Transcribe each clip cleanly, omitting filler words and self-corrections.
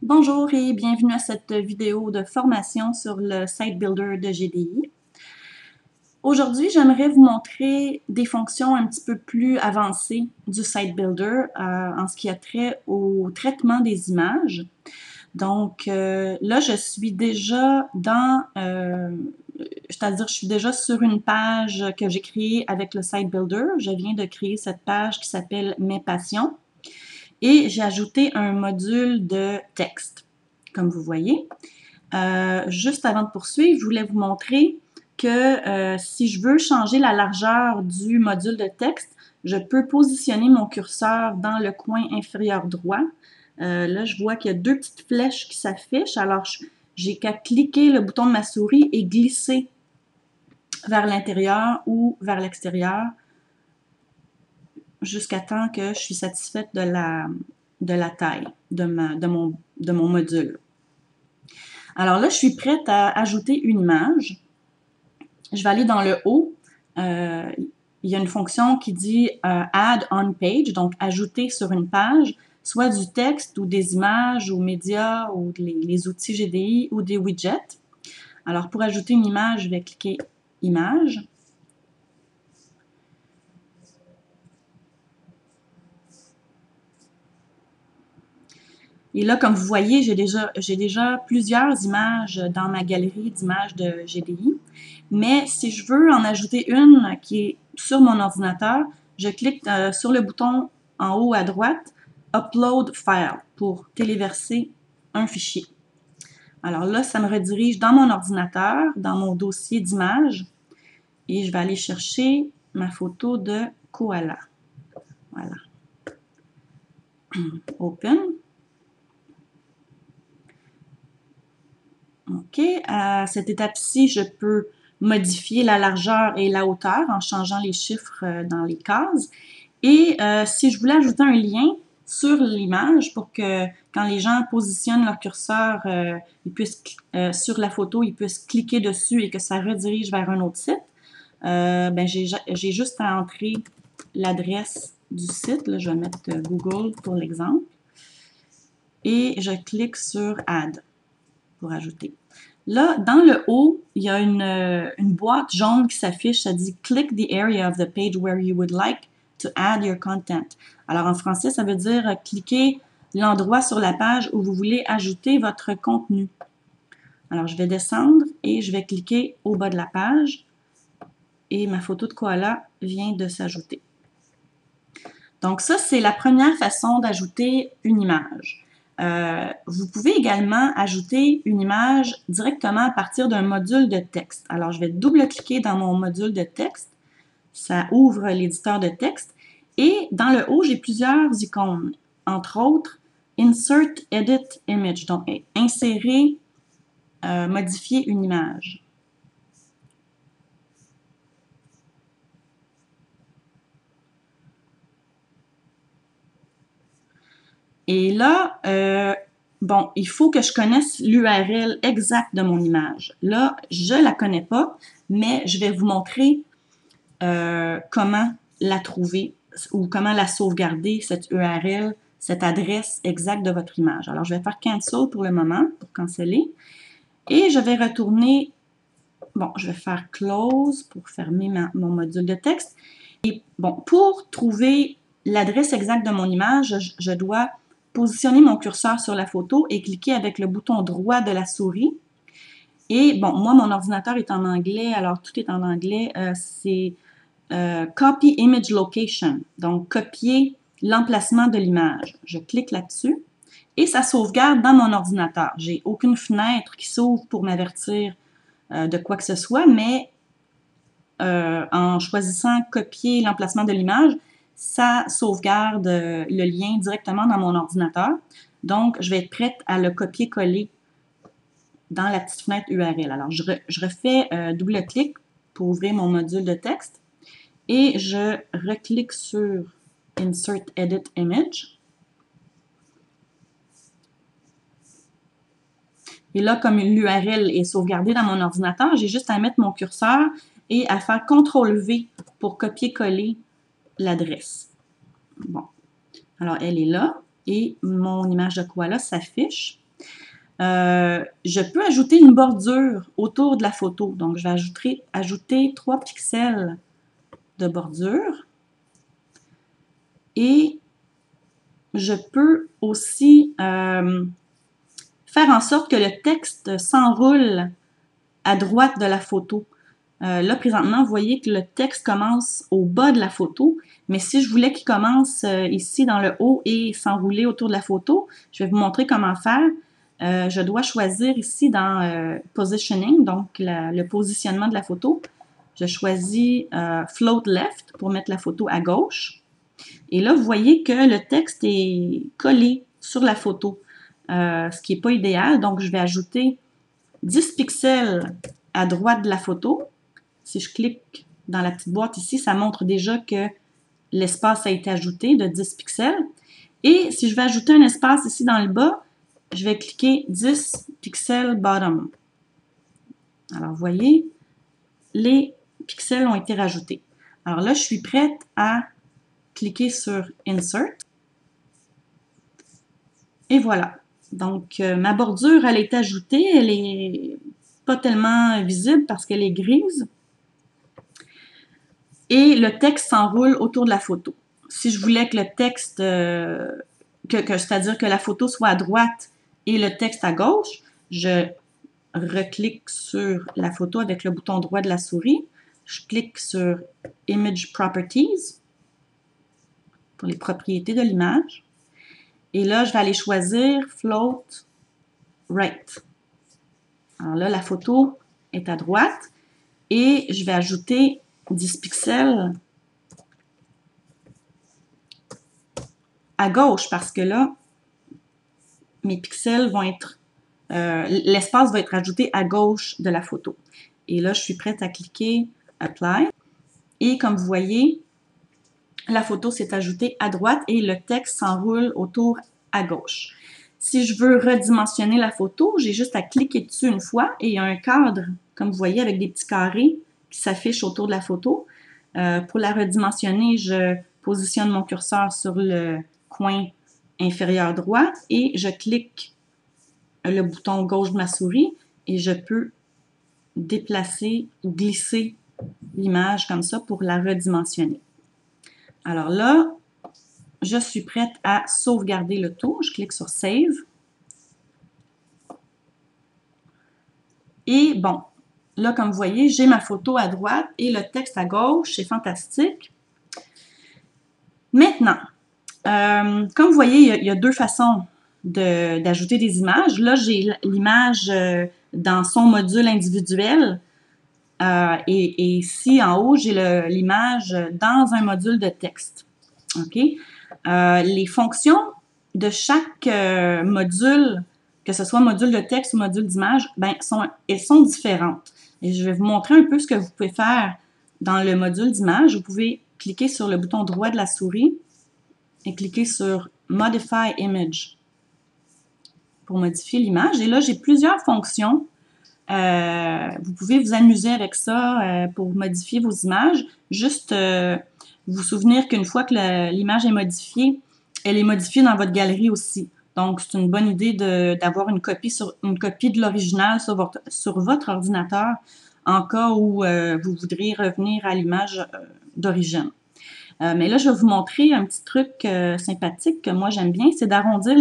Bonjour et bienvenue à cette vidéo de formation sur le Site Builder de GDI. Aujourd'hui, j'aimerais vous montrer des fonctions un petit peu plus avancées du Site Builder en ce qui a trait au traitement des images. Donc là, je suis déjà c'est-à-dire je suis déjà sur une page que j'ai créée avec le Site Builder. Je viens de créer cette page qui s'appelle Mes passions. Et j'ai ajouté un module de texte, comme vous voyez. Juste avant de poursuivre, je voulais vous montrer que si je veux changer la largeur du module de texte, je peux positionner mon curseur dans le coin inférieur droit. Là, je vois qu'il y a deux petites flèches qui s'affichent. Alors, j'ai qu'à cliquer le bouton de ma souris et glisser vers l'intérieur ou vers l'extérieur jusqu'à temps que je suis satisfaite de la taille de mon module. Alors là, je suis prête à ajouter une image. Je vais aller dans le haut. Il y a une fonction qui dit Add on page, donc ajouter sur une page, soit du texte ou des images ou médias ou les outils GDI ou des widgets. Alors pour ajouter une image, je vais cliquer Image. Et là, comme vous voyez, j'ai déjà plusieurs images dans ma galerie d'images de GDI. Mais si je veux en ajouter une qui est sur mon ordinateur, je clique sur le bouton en haut à droite, Upload File, pour téléverser un fichier. Alors là, ça me redirige dans mon ordinateur, dans mon dossier d'images, et je vais aller chercher ma photo de koala. Voilà. Open. OK. À cette étape-ci, je peux modifier la largeur et la hauteur en changeant les chiffres dans les cases. Et si je voulais ajouter un lien sur l'image pour que quand les gens positionnent leur curseur sur la photo, ils puissent cliquer dessus et que ça redirige vers un autre site, ben j'ai juste à entrer l'adresse du site. Là, je vais mettre Google pour l'exemple. Et je clique sur Add pour ajouter. Là, dans le haut, il y a une boîte jaune qui s'affiche, ça dit « Click the area of the page where you would like to add your content ». Alors, en français, ça veut dire « Cliquez l'endroit sur la page où vous voulez ajouter votre contenu ». Alors, je vais descendre et je vais cliquer au bas de la page et ma photo de koala vient de s'ajouter. Donc, ça, c'est la première façon d'ajouter une image. Vous pouvez également ajouter une image directement à partir d'un module de texte. Alors, je vais double-cliquer dans mon module de texte. Ça ouvre l'éditeur de texte. Et dans le haut, j'ai plusieurs icônes. Entre autres, Insert Edit Image. Donc, insérer, modifier une image. Et là, bon, il faut que je connaisse l'URL exacte de mon image. Là, je ne la connais pas, mais je vais vous montrer comment la trouver ou comment la sauvegarder, cette URL, cette adresse exacte de votre image. Alors, je vais faire Cancel pour le moment, pour canceller. Et je vais retourner, bon, je vais faire Close pour fermer mon module de texte. Et bon, pour trouver l'adresse exacte de mon image, je dois positionner mon curseur sur la photo et cliquer avec le bouton droit de la souris. Et bon, moi, mon ordinateur est en anglais, alors tout est en anglais. C'est Copy Image Location, donc copier l'emplacement de l'image. Je clique là-dessus et ça sauvegarde dans mon ordinateur. J'ai aucune fenêtre qui s'ouvre pour m'avertir de quoi que ce soit, mais en choisissant copier l'emplacement de l'image, ça sauvegarde le lien directement dans mon ordinateur. Donc, je vais être prête à le copier-coller dans la petite fenêtre URL. Alors, je refais double-clic pour ouvrir mon module de texte et je reclique sur Insert Edit Image. Et là, comme l'URL est sauvegardée dans mon ordinateur, j'ai juste à mettre mon curseur et à faire CTRL-V pour copier-coller l'adresse. Bon. Alors, elle est là et mon image de koala s'affiche. Je peux ajouter une bordure autour de la photo. Donc, je vais ajouter 3 pixels de bordure. Et je peux aussi faire en sorte que le texte s'enroule à droite de la photo. Là, présentement, vous voyez que le texte commence au bas de la photo, mais si je voulais qu'il commence ici dans le haut et s'enrouler autour de la photo, je vais vous montrer comment faire. Je dois choisir ici dans Positioning, donc le positionnement de la photo. Je choisis Float Left pour mettre la photo à gauche. Et là, vous voyez que le texte est collé sur la photo, ce qui n'est pas idéal. Donc, je vais ajouter 10 pixels à droite de la photo. Si je clique dans la petite boîte ici, ça montre déjà que l'espace a été ajouté de 10 pixels. Et si je vais ajouter un espace ici dans le bas, je vais cliquer 10 pixels bottom. Alors, vous voyez, les pixels ont été rajoutés. Alors là, je suis prête à cliquer sur Insert. Et voilà. Donc, ma bordure, elle est ajoutée. Elle est pas tellement visible parce qu'elle est grise. Et le texte s'enroule autour de la photo. Si je voulais que le texte, c'est-à-dire que la photo soit à droite et le texte à gauche, je reclique sur la photo avec le bouton droit de la souris. Je clique sur Image Properties pour les propriétés de l'image. Et là, je vais aller choisir Float Right. Alors là, la photo est à droite et je vais ajouter 10 pixels à gauche parce que là, mes pixels vont être, l'espace va être ajouté à gauche de la photo. Et là, je suis prête à cliquer Apply. Et comme vous voyez, la photo s'est ajoutée à droite et le texte s'enroule autour à gauche. Si je veux redimensionner la photo, j'ai juste à cliquer dessus une fois et il y a un cadre, comme vous voyez, avec des petits carrés qui s'affichent autour de la photo. Pour la redimensionner, je positionne mon curseur sur le coin inférieur droit et je clique le bouton gauche de ma souris et je peux déplacer ou glisser l'image comme ça pour la redimensionner. Alors là, je suis prête à sauvegarder le tout. Je clique sur Save. Et bon, là, comme vous voyez, j'ai ma photo à droite et le texte à gauche. C'est fantastique. Maintenant, comme vous voyez, il y a deux façons d'ajouter des images. Là, j'ai l'image dans son module individuel. Et ici, en haut, j'ai l'image dans un module de texte. OK? Les fonctions de chaque module, que ce soit module de texte ou module d'image, elles sont différentes. Et je vais vous montrer un peu ce que vous pouvez faire dans le module d'image. Vous pouvez cliquer sur le bouton droit de la souris et cliquer sur Modify Image pour modifier l'image. Et là, j'ai plusieurs fonctions. Vous pouvez vous amuser avec ça pour modifier vos images. Juste vous souvenir qu'une fois que l'image est modifiée, elle est modifiée dans votre galerie aussi. Donc, c'est une bonne idée d'avoir une copie de l'original sur votre ordinateur en cas où vous voudriez revenir à l'image d'origine. Mais là, je vais vous montrer un petit truc sympathique que moi j'aime bien, c'est d'arrondir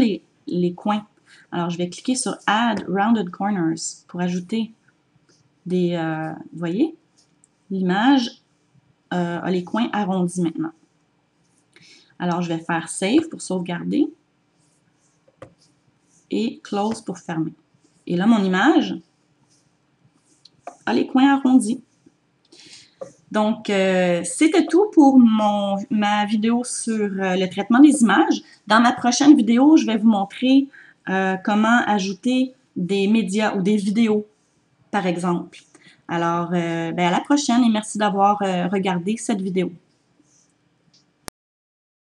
les coins. Alors, je vais cliquer sur Add Rounded Corners pour ajouter des... vous voyez, l'image a les coins arrondis maintenant. Alors, je vais faire Save pour sauvegarder et Close pour fermer. Et là, mon image a les coins arrondis. Donc, c'était tout pour ma vidéo sur le traitement des images. Dans ma prochaine vidéo, je vais vous montrer comment ajouter des médias ou des vidéos, par exemple. Alors, à la prochaine et merci d'avoir regardé cette vidéo.